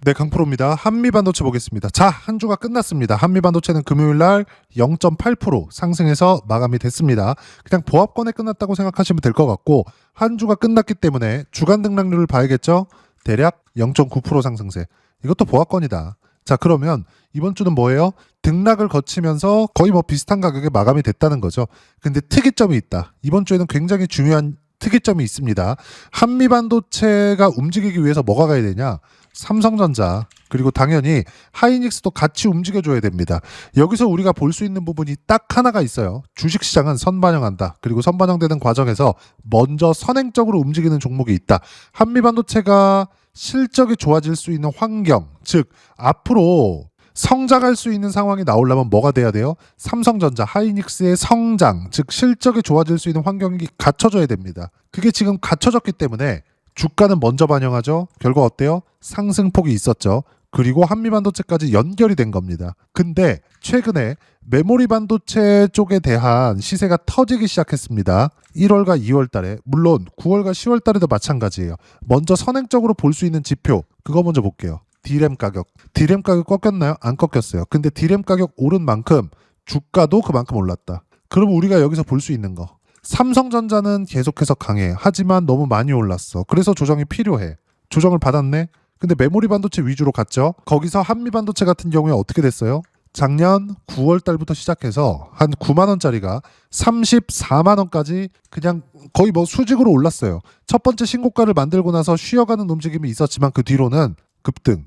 네, 강프로입니다. 한미반도체 보겠습니다. 자, 한 주가 끝났습니다. 한미반도체는 금요일날 0.8% 상승해서 마감이 됐습니다. 그냥 보합권에 끝났다고 생각하시면 될 것 같고, 한 주가 끝났기 때문에 주간 등락률을 봐야겠죠? 대략 0.9% 상승세. 이것도 보합권이다. 자, 그러면 이번 주는 뭐예요? 등락을 거치면서 거의 뭐 비슷한 가격에 마감이 됐다는 거죠. 근데 특이점이 있다. 이번 주에는 굉장히 중요한 특이점이 있습니다. 한미반도체가 움직이기 위해서 뭐가 가야 되냐? 삼성전자 그리고 당연히 하이닉스도 같이 움직여줘야 됩니다. 여기서 우리가 볼 수 있는 부분이 딱 하나가 있어요. 주식시장은 선반영한다. 그리고 선반영되는 과정에서 먼저 선행적으로 움직이는 종목이 있다. 한미반도체가 실적이 좋아질 수 있는 환경, 즉 앞으로 성장할 수 있는 상황이 나오려면 뭐가 돼야 돼요? 삼성전자, 하이닉스의 성장, 즉 실적이 좋아질 수 있는 환경이 갖춰져야 됩니다. 그게 지금 갖춰졌기 때문에 주가는 먼저 반영하죠. 결과 어때요? 상승폭이 있었죠. 그리고 한미반도체까지 연결이 된 겁니다. 근데 최근에 메모리 반도체 쪽에 대한 시세가 터지기 시작했습니다. 1월과 2월 달에, 물론 9월과 10월 달에도 마찬가지예요. 먼저 선행적으로 볼 수 있는 지표, 그거 먼저 볼게요. D램 가격. D램 가격 꺾였나요? 안 꺾였어요. 근데 D램 가격 오른 만큼 주가도 그만큼 올랐다. 그럼 우리가 여기서 볼 수 있는 거. 삼성전자는 계속해서 강해. 하지만 너무 많이 올랐어. 그래서 조정이 필요해. 조정을 받았네? 근데 메모리 반도체 위주로 갔죠? 거기서 한미 반도체 같은 경우에 어떻게 됐어요? 작년 9월 달부터 시작해서 한 9만 원짜리가 34만 원까지 그냥 거의 뭐 수직으로 올랐어요. 첫 번째 신고가를 만들고 나서 쉬어가는 움직임이 있었지만 그 뒤로는 급등.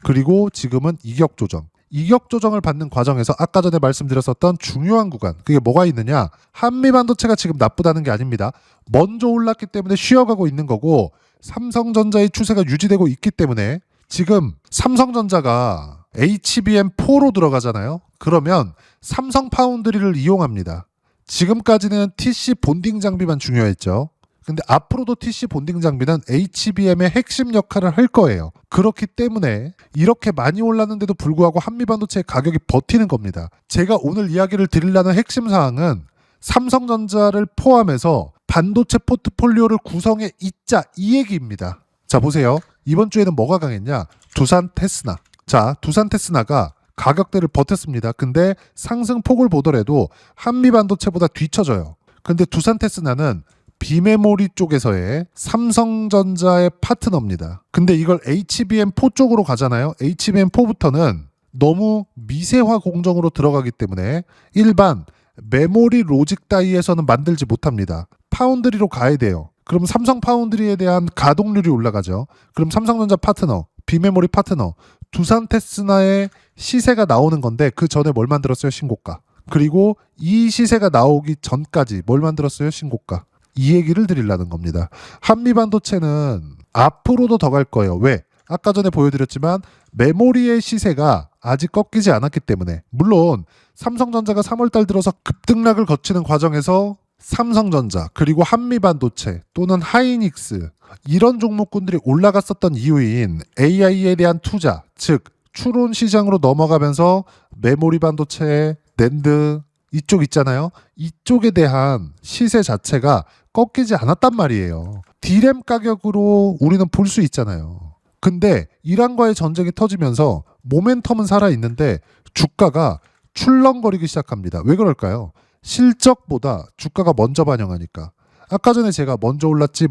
그리고 지금은 이격 조정. 이격 조정을 받는 과정에서 아까 전에 말씀드렸었던 중요한 구간, 그게 뭐가 있느냐? 한미 반도체가 지금 나쁘다는 게 아닙니다. 먼저 올랐기 때문에 쉬어가고 있는 거고, 삼성전자의 추세가 유지되고 있기 때문에 지금 삼성전자가 HBM4로 들어가잖아요. 그러면 삼성 파운드리를 이용합니다. 지금까지는 TC 본딩 장비만 중요했죠. 근데 앞으로도 TC 본딩 장비는 HBM의 핵심 역할을 할 거예요. 그렇기 때문에 이렇게 많이 올랐는데도 불구하고 한미반도체의 가격이 버티는 겁니다. 제가 오늘 이야기를 드리려는 핵심 사항은 삼성전자를 포함해서 반도체 포트폴리오를 구성해 있자, 이 얘기입니다. 자, 보세요. 이번 주에는 뭐가 강했냐? 두산 테스나. 자, 두산 테스나가 가격대를 버텼습니다. 근데 상승폭을 보더라도 한미반도체보다 뒤처져요. 근데 두산 테스나는 비메모리 쪽에서의 삼성전자의 파트너입니다. 근데 이걸 HBM4 쪽으로 가잖아요. HBM4부터는 너무 미세화 공정으로 들어가기 때문에 일반 메모리 로직 다이에서는 만들지 못합니다. 파운드리로 가야 돼요. 그럼 삼성 파운드리에 대한 가동률이 올라가죠. 그럼 삼성전자 파트너, 비메모리 파트너, 두산 테스나의 시세가 나오는 건데 그 전에 뭘 만들었어요? 신고가. 그리고 이 시세가 나오기 전까지 뭘 만들었어요? 신고가. 이 얘기를 드리려는 겁니다. 한미반도체는 앞으로도 더 갈 거예요. 왜? 아까 전에 보여드렸지만 메모리의 시세가 아직 꺾이지 않았기 때문에, 물론 삼성전자가 3월달 들어서 급등락을 거치는 과정에서 삼성전자 그리고 한미반도체 또는 하이닉스 이런 종목군들이 올라갔었던 이유인 AI에 대한 투자, 즉 추론 시장으로 넘어가면서 메모리 반도체, 낸드 이쪽 있잖아요. 이쪽에 대한 시세 자체가 꺾이지 않았단 말이에요. D램 가격으로 우리는 볼 수 있잖아요. 근데 이란과의 전쟁이 터지면서 모멘텀은 살아있는데 주가가 출렁거리기 시작합니다. 왜 그럴까요? 실적보다 주가가 먼저 반영하니까. 아까 전에 제가 먼저 올랐지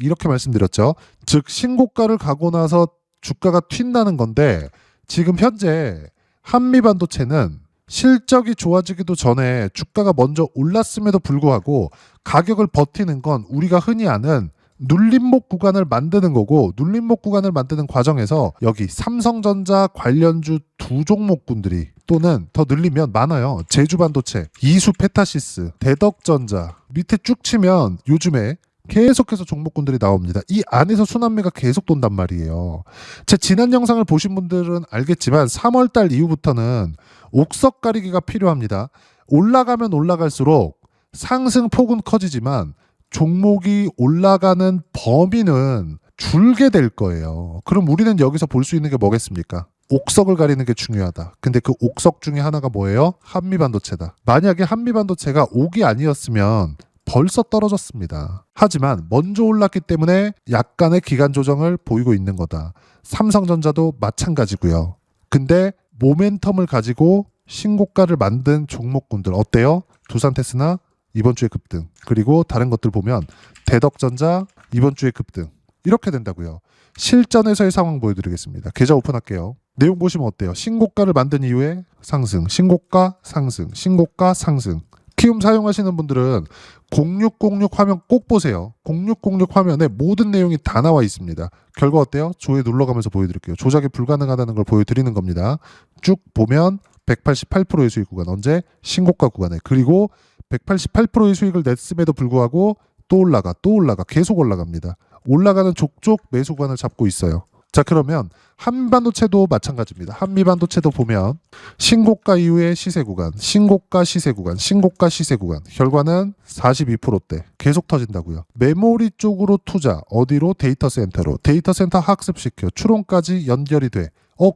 이렇게 말씀드렸죠. 즉 신고가를 가고 나서 주가가 튄다는 건데, 지금 현재 한미반도체는 실적이 좋아지기도 전에 주가가 먼저 올랐음에도 불구하고 가격을 버티는 건 우리가 흔히 아는 눌림목 구간을 만드는 거고, 눌림목 구간을 만드는 과정에서 여기 삼성전자 관련주 두 종목군들이, 또는 더 늘리면 많아요. 제주반도체, 이수페타시스, 대덕전자 밑에 쭉 치면 요즘에 계속해서 종목군들이 나옵니다. 이 안에서 순환매가 계속 돈단 말이에요. 제 지난 영상을 보신 분들은 알겠지만 3월달 이후부터는 옥석 가리기가 필요합니다. 올라가면 올라갈수록 상승폭은 커지지만 종목이 올라가는 범위는 줄게 될 거예요. 그럼 우리는 여기서 볼 수 있는 게 뭐겠습니까? 옥석을 가리는 게 중요하다. 근데 그 옥석 중에 하나가 뭐예요? 한미반도체다. 만약에 한미반도체가 옥이 아니었으면 벌써 떨어졌습니다. 하지만 먼저 올랐기 때문에 약간의 기간 조정을 보이고 있는 거다. 삼성전자도 마찬가지고요. 근데 모멘텀을 가지고 신고가를 만든 종목군들 어때요? 두산테스나 이번 주에 급등, 그리고 다른 것들 보면 대덕전자 이번 주에 급등, 이렇게 된다고요. 실전에서의 상황 보여드리겠습니다. 계좌 오픈할게요. 내용 보시면 어때요? 신고가를 만든 이후에 상승, 신고가 상승, 신고가 상승. 키움 사용하시는 분들은 0606 화면 꼭 보세요. 0606 화면에 모든 내용이 다 나와 있습니다. 결과 어때요? 조회 눌러가면서 보여드릴게요. 조작이 불가능하다는 걸 보여드리는 겁니다. 쭉 보면 188%의 수익 구간, 언제? 신고가 구간에. 그리고 188%의 수익을 냈음에도 불구하고 또 올라가, 또 올라가, 계속 올라갑니다. 올라가는 족족 매수 구간을 잡고 있어요. 자, 그러면 한미반도체도 마찬가지입니다. 한미반도체도 보면 신고가 이후에 시세 구간, 신고가 시세 구간, 신고가 시세 구간, 결과는 42%대 계속 터진다고요. 메모리 쪽으로 투자, 어디로? 데이터 센터로. 데이터 센터 학습시켜 추론까지 연결이 돼.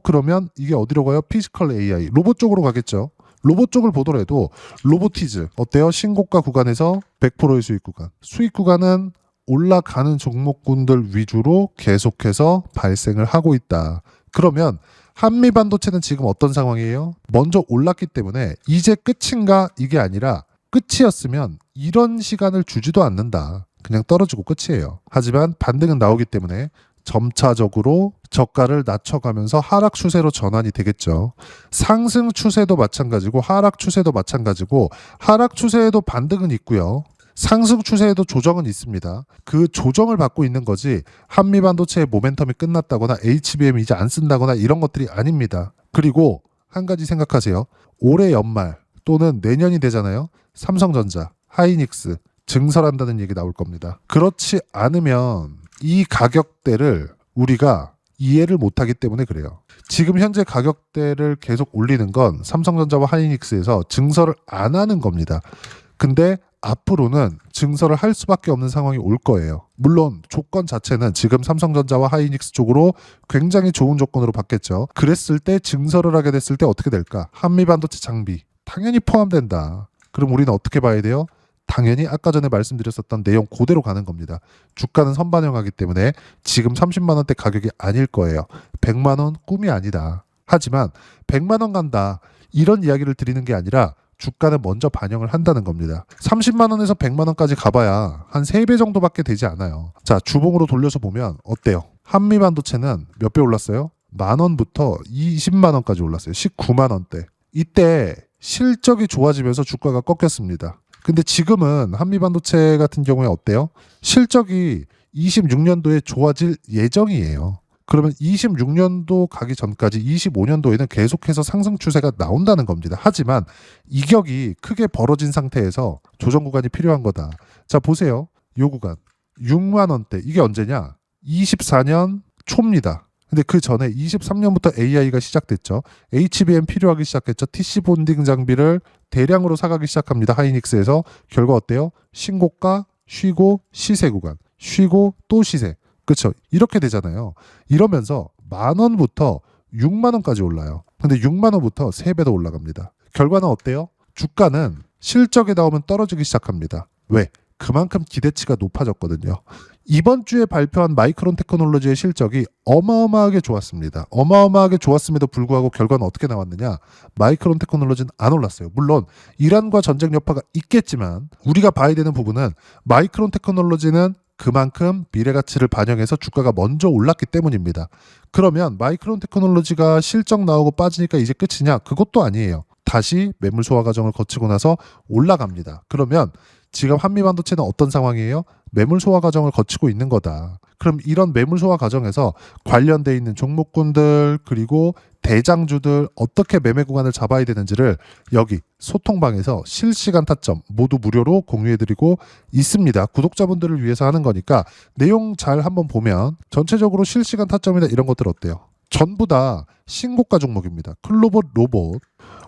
그러면 이게 어디로 가요? 피지컬 AI, 로봇 쪽으로 가겠죠. 로봇 쪽을 보더라도 로보티즈 어때요? 신고가 구간에서 100%의 수익 구간. 수익 구간은 올라가는 종목군들 위주로 계속해서 발생을 하고 있다. 그러면 한미반도체는 지금 어떤 상황이에요? 먼저 올랐기 때문에 이제 끝인가? 이게 아니라 끝이었으면 이런 시간을 주지도 않는다. 그냥 떨어지고 끝이에요. 하지만 반등은 나오기 때문에 점차적으로 저가를 낮춰가면서 하락 추세로 전환이 되겠죠. 상승 추세도 마찬가지고 하락 추세도 마찬가지고, 하락 추세에도 반등은 있고요. 상승 추세에도 조정은 있습니다. 그 조정을 받고 있는 거지 한미반도체의 모멘텀이 끝났다거나 HBM이 이제 안 쓴다거나 이런 것들이 아닙니다. 그리고 한 가지 생각하세요. 올해 연말 또는 내년이 되잖아요. 삼성전자, 하이닉스 증설한다는 얘기 나올 겁니다. 그렇지 않으면 이 가격대를 우리가 이해를 못하기 때문에 그래요. 지금 현재 가격대를 계속 올리는 건 삼성전자와 하이닉스에서 증설을 안 하는 겁니다. 근데 앞으로는 증설을 할 수밖에 없는 상황이 올 거예요. 물론 조건 자체는 지금 삼성전자와 하이닉스 쪽으로 굉장히 좋은 조건으로 받겠죠. 그랬을 때 증설을 하게 됐을 때 어떻게 될까? 한미반도체 장비 당연히 포함된다. 그럼 우리는 어떻게 봐야 돼요? 당연히 아까 전에 말씀드렸었던 내용 그대로 가는 겁니다. 주가는 선반영하기 때문에 지금 30만 원대 가격이 아닐 거예요. 100만 원 꿈이 아니다. 하지만 100만 원 간다, 이런 이야기를 드리는 게 아니라 주가는 먼저 반영을 한다는 겁니다. 30만 원에서 100만 원까지 가봐야 한 3배 정도밖에 되지 않아요. 자, 주봉으로 돌려서 보면 어때요? 한미반도체는 몇 배 올랐어요? 만 원부터 20만 원까지 올랐어요. 19만 원대. 이때 실적이 좋아지면서 주가가 꺾였습니다. 근데 지금은 한미반도체 같은 경우에 어때요? 실적이 26년도에 좋아질 예정이에요. 그러면 26년도 가기 전까지 25년도에는 계속해서 상승 추세가 나온다는 겁니다. 하지만 이격이 크게 벌어진 상태에서 조정 구간이 필요한 거다. 자, 보세요. 요 구간 6만 원대, 이게 언제냐? 24년 초입니다. 근데 그 전에 23년부터 AI가 시작됐죠. HBM 필요하기 시작했죠. TC 본딩 장비를 대량으로 사가기 시작합니다. 하이닉스에서. 결과 어때요? 신고가, 쉬고 시세 구간, 쉬고 또 시세. 그렇죠. 이렇게 되잖아요. 이러면서 만 원부터 6만 원까지 올라요. 근데 6만 원부터 3배 더 올라갑니다. 결과는 어때요? 주가는 실적이 나오면 떨어지기 시작합니다. 왜? 그만큼 기대치가 높아졌거든요. 이번 주에 발표한 마이크론 테크놀로지의 실적이 어마어마하게 좋았습니다. 어마어마하게 좋았음에도 불구하고 결과는 어떻게 나왔느냐? 마이크론 테크놀로지는 안 올랐어요. 물론 이란과 전쟁 여파가 있겠지만 우리가 봐야 되는 부분은 마이크론 테크놀로지는 그만큼 미래 가치를 반영해서 주가가 먼저 올랐기 때문입니다. 그러면 마이크론 테크놀로지가 실적 나오고 빠지니까 이제 끝이냐? 그것도 아니에요. 다시 매물 소화 과정을 거치고 나서 올라갑니다. 그러면 지금 한미반도체는 어떤 상황이에요? 매물 소화 과정을 거치고 있는 거다. 그럼 이런 매물 소화 과정에서 관련돼 있는 종목군들 그리고 대장주들 어떻게 매매 구간을 잡아야 되는지를 여기 소통방에서 실시간 타점 모두 무료로 공유해드리고 있습니다. 구독자분들을 위해서 하는 거니까 내용 잘 한번 보면 전체적으로 실시간 타점이나 이런 것들 어때요? 전부 다 신고가 종목입니다. 클로봇 로봇,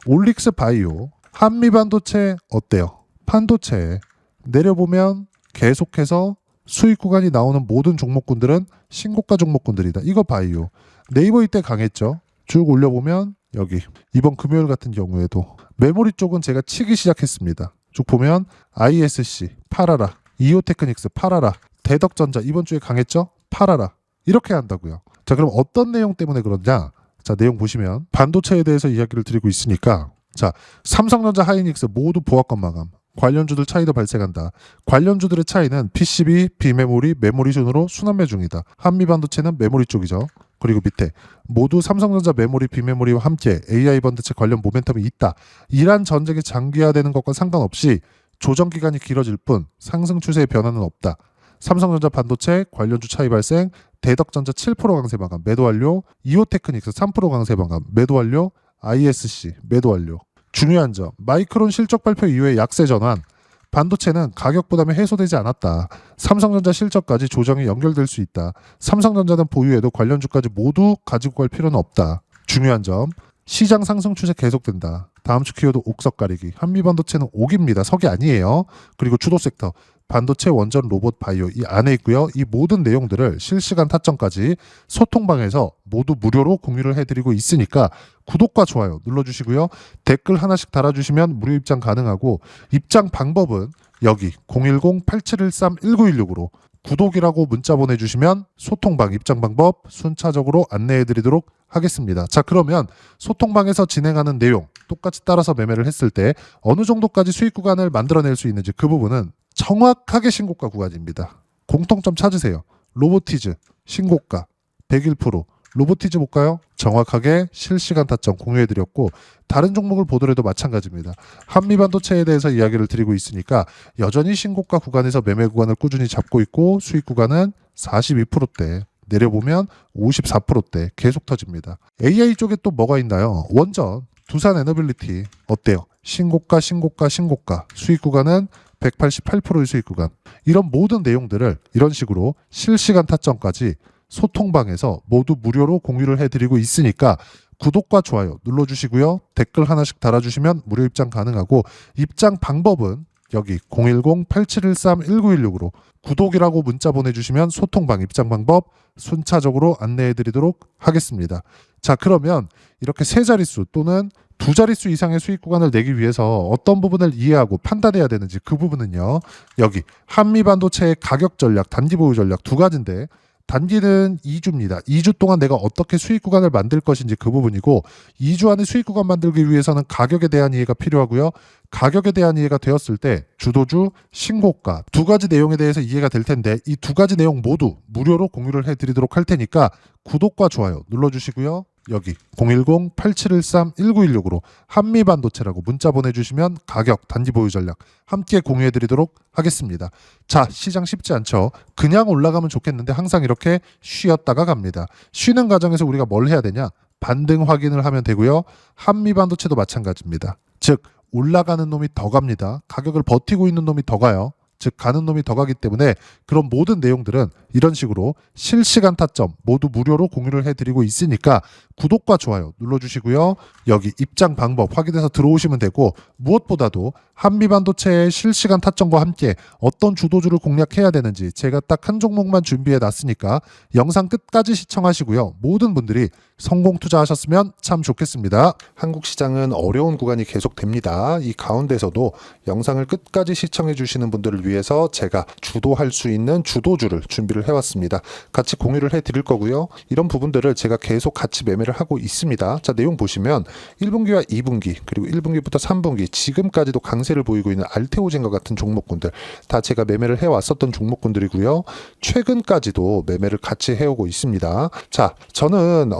올릭스 바이오, 한미반도체 어때요? 반도체 내려보면 계속해서 수익 구간이 나오는 모든 종목군들은 신고가 종목군들이다. 이거 바이오. 네이버 이때 강했죠. 쭉 올려보면 여기 이번 금요일 같은 경우에도 메모리 쪽은 제가 치기 시작했습니다. 쭉 보면 ISC 팔아라, 이오테크닉스 팔아라, 대덕전자 이번 주에 강했죠? 팔아라. 이렇게 한다고요. 자, 그럼 어떤 내용 때문에 그러냐? 자, 내용 보시면 반도체에 대해서 이야기를 드리고 있으니까 자, 삼성전자, 하이닉스 모두 보합권 마감. 관련주들 차이도 발생한다. 관련주들의 차이는 PCB, 비메모리, 메모리 순으로 순환매 중이다. 한미반도체는 메모리 쪽이죠. 그리고 밑에 모두 삼성전자 메모리, 비메모리와 함께 AI 반도체 관련 모멘텀이 있다. 이란 전쟁이 장기화되는 것과 상관없이 조정 기간이 길어질 뿐 상승 추세의 변화는 없다. 삼성전자 반도체 관련주 차이 발생, 대덕전자 7% 강세 마감 매도 완료, 이오테크닉스 3% 강세 마감 매도 완료, ISC 매도 완료. 중요한 점, 마이크론 실적 발표 이후에 약세 전환, 반도체는 가격 부담이 해소되지 않았다. 삼성전자 실적까지 조정이 연결될 수 있다. 삼성전자는 보유해도 관련주까지 모두 가지고 갈 필요는 없다. 중요한 점, 시장 상승 추세 계속된다. 다음 주 키워드 옥석 가리기. 한미반도체는 옥입니다. 석이 아니에요. 그리고 주도 섹터. 반도체, 원전, 로봇, 바이오 이 안에 있고요. 이 모든 내용들을 실시간 타점까지 소통방에서 모두 무료로 공유를 해드리고 있으니까 구독과 좋아요 눌러주시고요. 댓글 하나씩 달아주시면 무료 입장 가능하고 입장 방법은 여기 010-8713-1916으로 구독이라고 문자 보내주시면 소통방 입장 방법 순차적으로 안내해드리도록 하겠습니다. 자, 그러면 소통방에서 진행하는 내용 똑같이 따라서 매매를 했을 때 어느 정도까지 수익 구간을 만들어낼 수 있는지 그 부분은 정확하게 신고가 구간입니다. 공통점 찾으세요. 로보티즈 신고가 101%. 로보티즈 볼까요? 정확하게 실시간 타점 공유해드렸고 다른 종목을 보더라도 마찬가지입니다. 한미반도체에 대해서 이야기를 드리고 있으니까 여전히 신고가 구간에서 매매 구간을 꾸준히 잡고 있고 수익 구간은 42%대 내려보면 54%대 계속 터집니다. AI 쪽에 또 뭐가 있나요? 원전, 두산 에너빌리티 어때요? 신고가 수익 구간은 188%의 수익 구간. 이런 모든 내용들을 이런 식으로 실시간 타점까지 소통방에서 모두 무료로 공유를 해드리고 있으니까 구독과 좋아요 눌러주시고요. 댓글 하나씩 달아주시면 무료 입장 가능하고 입장 방법은 여기 010-8713-1916으로 구독이라고 문자 보내주시면 소통방 입장 방법 순차적으로 안내해드리도록 하겠습니다. 자, 그러면 이렇게 세 자릿수 또는 두 자릿수 이상의 수익 구간을 내기 위해서 어떤 부분을 이해하고 판단해야 되는지 그 부분은요. 여기 한미반도체의 가격 전략, 단기 보유 전략 두 가지인데 단기는 2주입니다. 2주 동안 내가 어떻게 수익 구간을 만들 것인지 그 부분이고 2주 안에 수익 구간 만들기 위해서는 가격에 대한 이해가 필요하고요. 가격에 대한 이해가 되었을 때 주도주, 신고가 두 가지 내용에 대해서 이해가 될 텐데 이 두 가지 내용 모두 무료로 공유를 해드리도록 할 테니까 구독과 좋아요 눌러주시고요. 여기 010-8713-1916으로 한미반도체라고 문자 보내주시면 가격, 단기 보유 전략 함께 공유해드리도록 하겠습니다. 자, 시장 쉽지 않죠? 그냥 올라가면 좋겠는데 항상 이렇게 쉬었다가 갑니다. 쉬는 과정에서 우리가 뭘 해야 되냐? 반등 확인을 하면 되고요. 한미반도체도 마찬가지입니다. 즉 올라가는 놈이 더 갑니다. 가격을 버티고 있는 놈이 더 가요. 즉 가는 놈이 더 가기 때문에 그런 모든 내용들은 이런 식으로 실시간 타점 모두 무료로 공유를 해드리고 있으니까 구독과 좋아요 눌러주시고요. 여기 입장 방법 확인해서 들어오시면 되고 무엇보다도 한미반도체의 실시간 타점과 함께 어떤 주도주를 공략해야 되는지 제가 딱 한 종목만 준비해 놨으니까 영상 끝까지 시청하시고요. 모든 분들이 성공 투자하셨으면 참 좋겠습니다. 한국 시장은 어려운 구간이 계속됩니다. 이 가운데서도 영상을 끝까지 시청해 주시는 분들을 위해서 제가 주도할 수 있는 주도주를 준비를 해왔습니다. 같이 공유를 해드릴 거고요. 이런 부분들을 제가 계속 같이 매매를 하고 있습니다. 자, 내용 보시면 1분기와 2분기 그리고 1분기부터 3분기 지금까지도 강세를 보이고 있는 알테오젠과 같은 종목군들 다 제가 매매를 해왔었던 종목군들이고요. 최근까지도 매매를 같이 해오고 있습니다. 자, 저는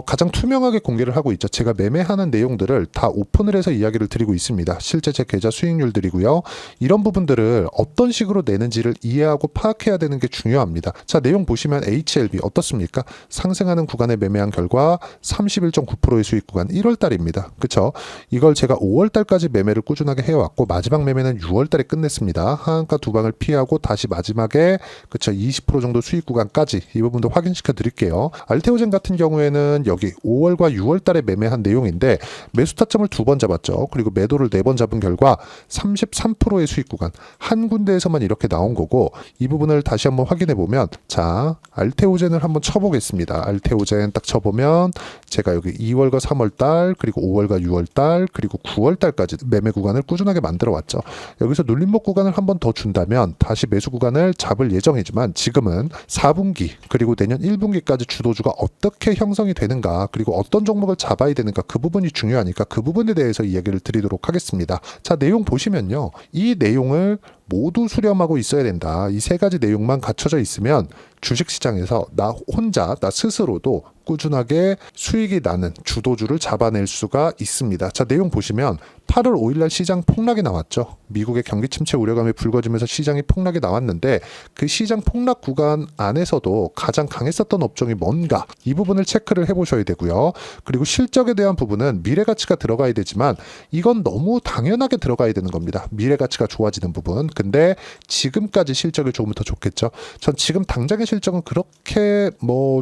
가장 투명하게 공개를 하고 있죠. 제가 매매하는 내용들을 다 오픈을 해서 이야기를 드리고 있습니다. 실제 제 계좌 수익률들이고요. 이런 부분들을 어떤 식으로 내는지를 이해하고 파악해야 되는 게 중요합니다. 자, 내용 보시면 HLB 어떻습니까? 상승하는 구간에 매매한 결과 31.9%의 수익 구간 1월달입니다. 그쵸? 이걸 제가 5월달까지 매매를 꾸준하게 해왔고 마지막 매매는 6월달에 끝냈습니다. 하한가 두 방을 피하고 다시 마지막에 그쵸 20% 정도 수익 구간까지 이 부분도 확인시켜 드릴게요. 알테오젠 같은 경우에는 부분은 여기 5월과 6월 달에 매매한 내용인데 매수 타점을 2번 잡았죠. 그리고 매도를 4번 잡은 결과 33%의 수익 구간 한 군데에서만 이렇게 나온 거고, 이 부분을 다시 한번 확인해 보면, 자, 알테오젠을 한번 쳐보겠습니다. 알테오젠 딱 쳐보면 제가 여기 2월과 3월 달, 그리고 5월과 6월 달, 그리고 9월 달까지 매매 구간을 꾸준하게 만들어 왔죠. 여기서 눌림목 구간을 한번 더 준다면 다시 매수 구간을 잡을 예정이지만, 지금은 4분기 그리고 내년 1분기까지 주도주가 어떻게 형성이 되는가, 그리고 어떤 종목을 잡아야 되는가, 그 부분이 중요하니까 그 부분에 대해서 이야기를 드리도록 하겠습니다. 자, 내용 보시면요, 이 내용을 모두 수렴하고 있어야 된다. 이 3가지 내용만 갖춰져 있으면 주식시장에서 나 혼자, 나 스스로도 꾸준하게 수익이 나는 주도주를 잡아낼 수가 있습니다. 자, 내용 보시면 8월 5일날 시장 폭락이 나왔죠. 미국의 경기 침체 우려감이 불거지면서 시장이 폭락이 나왔는데, 그 시장 폭락 구간 안에서도 가장 강했었던 업종이 뭔가, 이 부분을 체크를 해보셔야 되고요. 그리고 실적에 대한 부분은 미래가치가 들어가야 되지만 이건 너무 당연하게 들어가야 되는 겁니다. 미래가치가 좋아지는 부분. 근데 지금까지 실적이 조금 더 좋겠죠. 전 지금 당장의 실적은 그렇게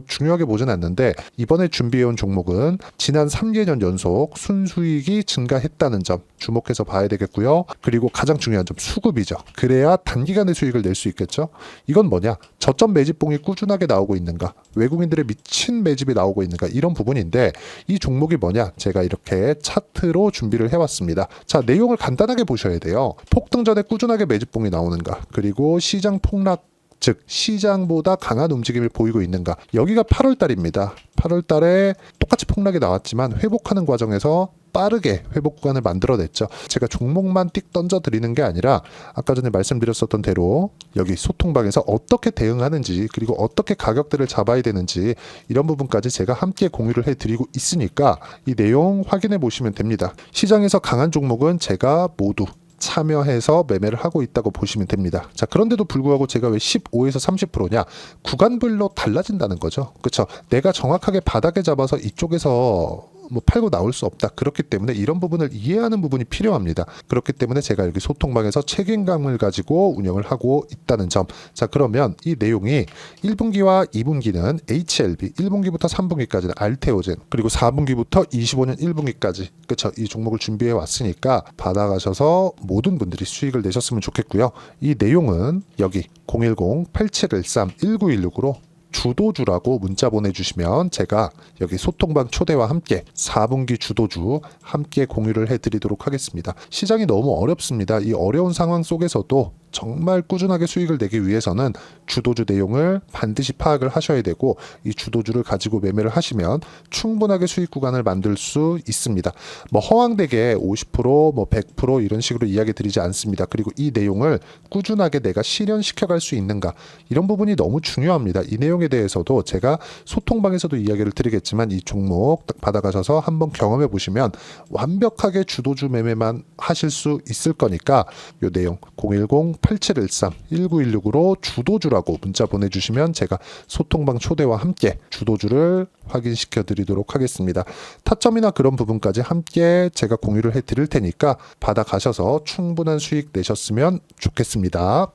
중요하게 보진 않는데, 이번에 준비해온 종목은 지난 3개년 연속 순수익이 증가했다는 점 주목해서 봐야 되겠고요. 그리고 가장 중요한 점, 수급이죠. 그래야 단기간에 수익을 낼 수 있겠죠. 이건 뭐냐? 저점 매집봉이 꾸준하게 나오고 있는가, 외국인들의 미친 매집이 나오고 있는가, 이런 부분인데, 이 종목이 뭐냐? 제가 이렇게 차트로 준비를 해왔습니다. 자, 내용을 간단하게 보셔야 돼요. 폭등 전에 꾸준하게 매집봉이 나오는가, 그리고 시장 폭락, 즉 시장보다 강한 움직임을 보이고 있는가. 여기가 8월 달입니다. 8월 달에 똑같이 폭락이 나왔지만 회복하는 과정에서 빠르게 회복 구간을 만들어냈죠. 제가 종목만 띡 던져 드리는 게 아니라 아까 전에 말씀드렸었던 대로 여기 소통방에서 어떻게 대응하는지, 그리고 어떻게 가격대를 잡아야 되는지, 이런 부분까지 제가 함께 공유를 해드리고 있으니까 이 내용 확인해 보시면 됩니다. 시장에서 강한 종목은 제가 모두 참여해서 매매를 하고 있다고 보시면 됩니다. 자, 그런데도 불구하고 제가 왜 15에서 30%냐? 구간별로 달라진다는 거죠. 그렇죠? 내가 정확하게 바닥에 잡아서 이쪽에서 팔고 나올 수 없다. 그렇기 때문에 이런 부분을 이해하는 부분이 필요합니다. 그렇기 때문에 제가 여기 소통방에서 책임감을 가지고 운영을 하고 있다는 점. 자, 그러면 이 내용이 1분기와 2분기는 HLB, 1분기부터 3분기까지는 알테오젠, 그리고 4분기부터 25년 1분기까지, 그렇죠? 이 종목을 준비해 왔으니까 받아가셔서 모든 분들이 수익을 내셨으면 좋겠고요. 이 내용은 여기 010-8713-1916으로 주도주라고 문자 보내주시면 제가 여기 소통방 초대와 함께 4분기 주도주 함께 공유를 해드리도록 하겠습니다. 시장이 너무 어렵습니다. 이 어려운 상황 속에서도 정말 꾸준하게 수익을 내기 위해서는 주도주 내용을 반드시 파악을 하셔야 되고, 이 주도주를 가지고 매매를 하시면 충분하게 수익 구간을 만들 수 있습니다. 허황되게 50%, 100% 이런 식으로 이야기 드리지 않습니다. 그리고 이 내용을 꾸준하게 내가 실현시켜 갈 수 있는가, 이런 부분이 너무 중요합니다. 이 내용에 대해서도 제가 소통방에서도 이야기를 드리겠지만, 이 종목 딱 받아가셔서 한번 경험해 보시면 완벽하게 주도주 매매만 하실 수 있을 거니까, 이 내용 010-8713-1916으로 주도주라고 문자 보내주시면 제가 소통방 초대와 함께 주도주를 확인시켜 드리도록 하겠습니다. 타점이나 그런 부분까지 함께 제가 공유를 해 드릴 테니까 받아가셔서 충분한 수익 내셨으면 좋겠습니다.